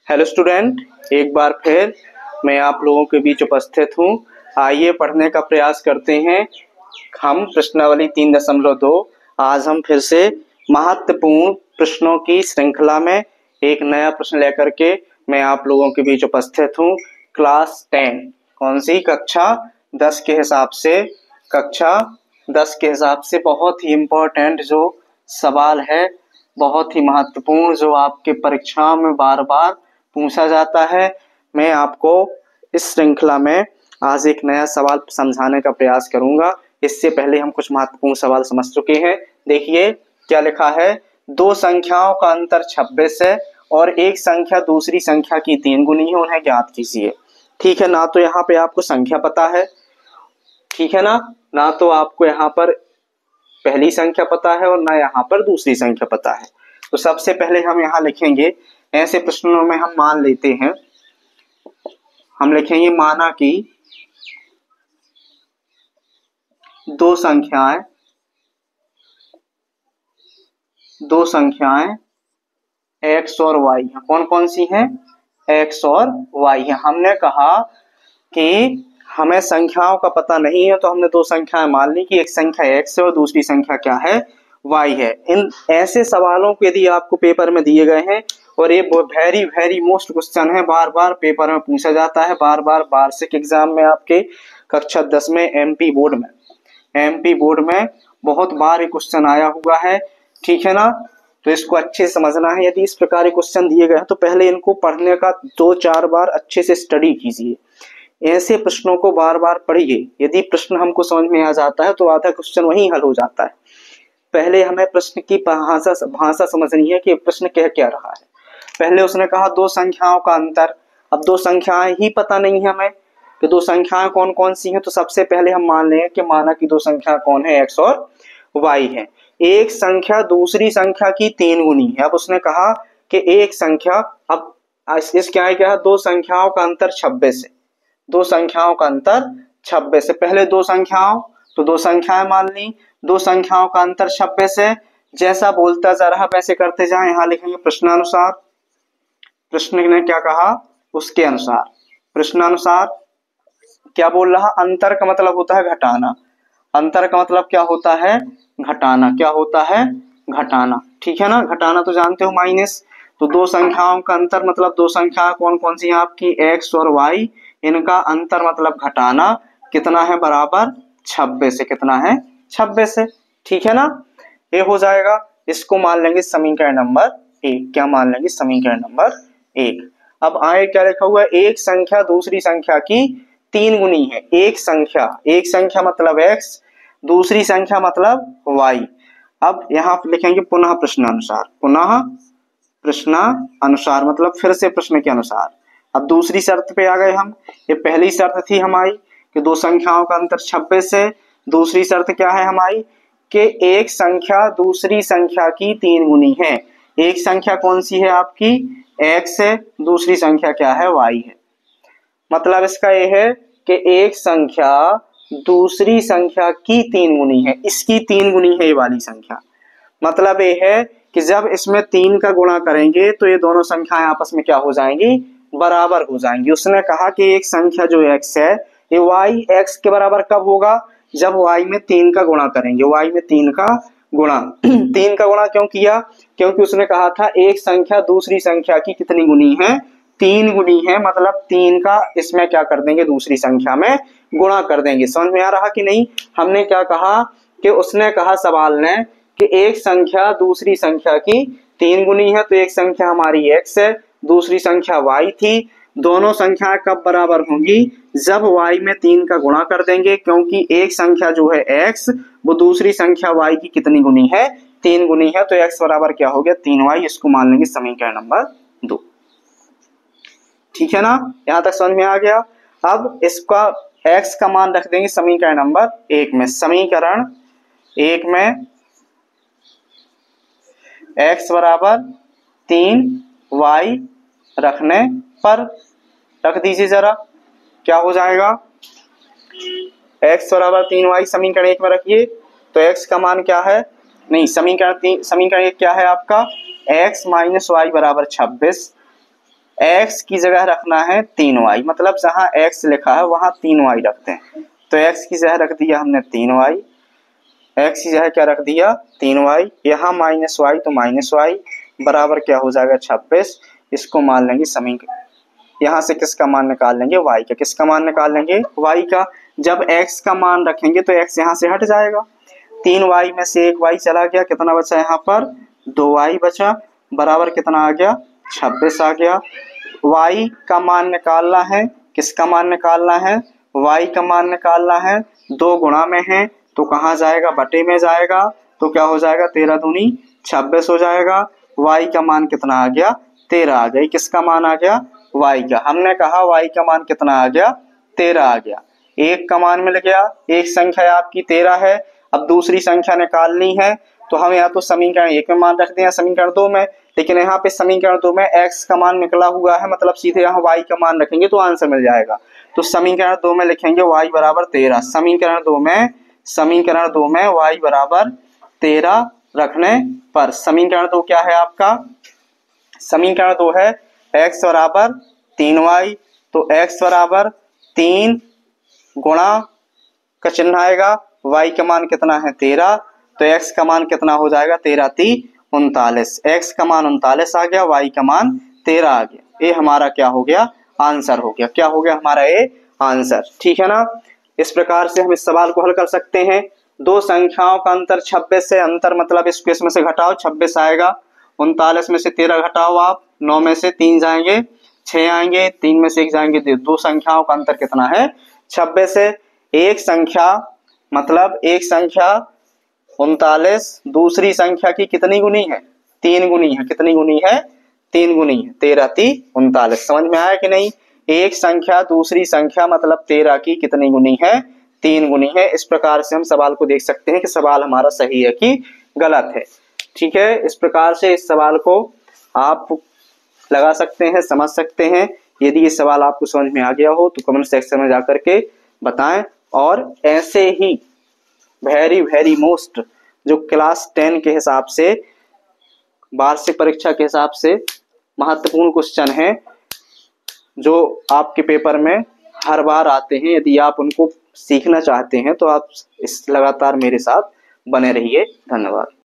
Hello student, एक बार फिर मैं आप लोगों के बीच उपस्थित हूँ। आइए पढ़ने का प्रयास करते हैं। हम प्रश्नावली 3.2 आज हम फिर से महत्वपूर्ण प्रश्नों की श्रृंखला में एक नया प्रश्न लेकर के मैं आप लोगों के बीच उपस्थित हूँ। क्लास 10 कौन सी कक्षा 10 के हिसाब से बहुत ही इम्पोर्टेंट जो सवाल है, बहुत ही महत्वपूर्ण जो आपके परीक्षाओं में बार बार पूछा जाता है। मैं आपको इस श्रृंखला में आज एक नया सवाल समझाने का प्रयास करूंगा। इससे पहले हम कुछ महत्वपूर्ण सवाल समझ चुके हैं। देखिए क्या लिखा है, दो संख्याओं का अंतर 26 है और एक संख्या दूसरी संख्या की 3 गुनी है, उन्हें ज्ञात कीजिए। ठीक है ना, तो यहाँ पे आपको संख्या पता है, ठीक है ना तो आपको यहाँ पर पहली संख्या पता है और ना यहाँ पर दूसरी संख्या पता है। तो सबसे पहले हम यहाँ लिखेंगे, ऐसे प्रश्नों में हम मान लेते हैं, हम लिखेंगे माना कि दो संख्याएं x और y हैं। कौन कौन सी हैं? x और y है। हमने कहा कि हमें संख्याओं का पता नहीं है, तो हमने दो संख्याएं मान ली कि एक संख्या x है और दूसरी संख्या क्या है? y है। इन ऐसे सवालों को यदि आपको पेपर में दिए गए हैं और ये वेरी वेरी मोस्ट क्वेश्चन है, बार बार पेपर में पूछा जाता है, बार बार वार्षिक एग्जाम में आपके कक्षा 10 में एमपी बोर्ड में बहुत बार ये क्वेश्चन आया हुआ है, ठीक है ना। तो इसको अच्छे से समझना है। यदि इस प्रकार के क्वेश्चन दिए गए हैं तो पहले इनको पढ़ने का 2-4 बार अच्छे से स्टडी कीजिए। ऐसे प्रश्नों को बार बार पढ़िए। यदि प्रश्न हमको समझ में आ जाता है तो आधा क्वेश्चन वहीं हल हो जाता है। पहले हमें प्रश्न की भाषा समझनी है कि प्रश्न कह क्या रहा है। पहले उसने कहा दो संख्याओं का अंतर। अब दो संख्याएं ही पता नहीं है हमें कि दो संख्याएं कौन कौन सी हैं, तो सबसे पहले हम मान लें कि माना कि दो संख्या कौन है, x और y है। एक संख्या दूसरी संख्या की 3 गुनी है। अब उसने कहा कि एक संख्या, अब इस क्या है, दो संख्याओं का अंतर 26 है। दो संख्याओं का अंतर 26 है। पहले दो संख्याएं मान ली, दो संख्याओं का अंतर 26 है। जैसा बोलता जा रहा वैसे करते जाए। यहां लिखेंगे प्रश्नानुसार। प्रश्न ने क्या कहा उसके अनुसार। प्रश्नानुसार क्या बोल रहा, अंतर का मतलब होता है घटाना। अंतर का मतलब क्या होता है? घटाना। क्या होता है? घटाना, ठीक है ना। घटाना तो जानते हो, माइनस। तो दो संख्याओं का अंतर मतलब दो संख्या कौन कौन सी है आपकी, x और y, इनका अंतर मतलब घटाना। कितना है? बराबर 26 है। कितना है? 26 है, ठीक है ना। ये हो जाएगा। इसको मान लेंगे समीकरण नंबर 1। क्या मान लेंगे? समीकरण नंबर 1। अब आगे क्या लिखा हुआ है, एक संख्या दूसरी संख्या की 3 गुनी है। एक संख्या मतलब x, दूसरी संख्या मतलब y। अब यहाँ लिखेंगे पुनः प्रश्नानुसार मतलब फिर से प्रश्न के अनुसार। अब दूसरी शर्त पे आ गए हम। ये पहली शर्त थी हमारी कि दो संख्याओं का अंतर 26 है। दूसरी शर्त क्या है हमारी कि एक संख्या दूसरी संख्या की 3 गुनी है। एक संख्या कौन सी है आपकी? x है। दूसरी संख्या क्या है? y है। मतलब इसका यह है कि एक संख्या दूसरी संख्या की 3 गुनी है। इसकी 3 गुनी है ये वाली संख्या। मतलब ये है कि जब इसमें 3 का गुणा करेंगे तो ये दोनों संख्याएं आपस में क्या हो जाएंगी? बराबर हो जाएंगी। उसने कहा कि एक संख्या जो x है ये y x के बराबर कब होगा? जब y में 3 का गुणा करेंगे। y में 3 का गुणा 3 का गुणा क्यों किया? क्योंकि उसने कहा था एक संख्या दूसरी संख्या की कितनी गुनी है? 3 गुनी है। मतलब 3 का इसमें क्या कर देंगे? दूसरी संख्या में गुणा कर देंगे। समझ में आ रहा कि नहीं? हमने क्या कहा कि उसने कहा सवाल ने कि एक संख्या दूसरी संख्या की 3 गुनी है। तो एक संख्या हमारी x है, दूसरी संख्या y थी। दोनों संख्याएं कब बराबर होंगी? जब y में 3 का गुणा कर देंगे। क्योंकि एक संख्या जो है x वो दूसरी संख्या y की कितनी गुनी है? 3 गुनी है। तो x बराबर क्या हो गया? 3y। इसको मान लेंगे समीकरण नंबर 2, ठीक है ना। यहां तक समझ में आ गया। अब इसका x का मान रख देंगे समीकरण नंबर 1 में। समीकरण 1 में x बराबर 3y रखने पर रख दीजिए जरा, क्या हो जाएगा? x बराबर 3y समीकरण 1 में रखिए तो x का मान क्या है? नहीं, समीकरण 1 क्या है आपका? x माइनस वाई बराबर 26। x की जगह रखना है 3y, मतलब जहां x लिखा है वहां 3y रखते हैं। तो x की जगह रख दिया हमने 3y, x की जगह क्या रख दिया 3y, यहाँ माइनस y तो माइनस y बराबर क्या हो जाएगा 26। इसको मान लेंगे समीकरण, यहाँ से किसका मान निकाल लेंगे y का, किसका मान निकाल लेंगे y का। जब x का मान रखेंगे तो x यहाँ से हट जाएगा, 3y में से 1y चला गया, कितना बचा यहाँ पर 2y बचा, बराबर कितना आ गया 26 आ गया। y का मान निकालना है, किसका मान निकालना है y का मान निकालना है, 2 गुणा में है तो कहाँ जाएगा बटे में जाएगा, तो क्या हो जाएगा 13 दूनी 26 हो जाएगा। y का मान कितना आ गया 13 आ गया, किसका मान आ गया y का, हमने कहा y का मान कितना आ गया 13 आ गया। एक का मान मिल गया, एक संख्या आपकी 13 है। अब दूसरी संख्या निकालनी है तो हम यहाँ तो समीकरण 1 में मान रख दें, समीकरण 2 में, लेकिन यहाँ पे समीकरण 2 में x का मान निकला हुआ है, मतलब सीधे यहाँ y का मान रखेंगे तो आंसर मिल जाएगा। तो समीकरण 2 में लिखेंगे y बराबर 13, समीकरण 2 में y बराबर 13 रखने पर समीकरण 2 क्या है आपका, समीकरण 2 है x बराबर 3y, तो x बराबर 3 गुणा का चिन्ह आएगा, y का मान कितना है 13, तो x का मान कितना हो जाएगा 13 3 39, x का मान 39 आ गया, y का मान 13 आ गया। ये हमारा क्या हो गया आंसर हो गया, क्या हो गया हमारा ये आंसर, ठीक है ना। इस प्रकार से हम इस सवाल को हल कर सकते हैं। दो संख्याओं का अंतर 26 से, अंतर मतलब इसको इसमें से घटाओ 26 आएगा, 39 में से 13 घटाओ आप, 9 में से 3 जाएंगे 6 आएंगे, 3 में से 1 जाएंगे, दो संख्याओं का अंतर कितना है 26 है। एक संख्या मतलब एक संख्या 39 दूसरी संख्या की कितनी गुनी है 3 गुनी है, कितनी गुनी है 3 गुनी है, 13 3 39, समझ में आया कि नहीं। एक संख्या दूसरी संख्या मतलब 13 की कितनी गुनी है 3 गुनी है। इस प्रकार से हम सवाल को देख सकते हैं कि सवाल हमारा सही है कि गलत है, ठीक है। इस प्रकार से इस सवाल को आप लगा सकते हैं, समझ सकते हैं। यदि ये सवाल आपको समझ में आ गया हो तो कमेंट सेक्शन में जाकर के बताएं, और ऐसे ही वेरी मोस्ट जो क्लास 10 के हिसाब से वार्षिक परीक्षा के हिसाब से महत्वपूर्ण क्वेश्चन हैं जो आपके पेपर में हर बार आते हैं, यदि आप उनको सीखना चाहते हैं तो आप इस लगातार मेरे साथ बने रहिए। धन्यवाद।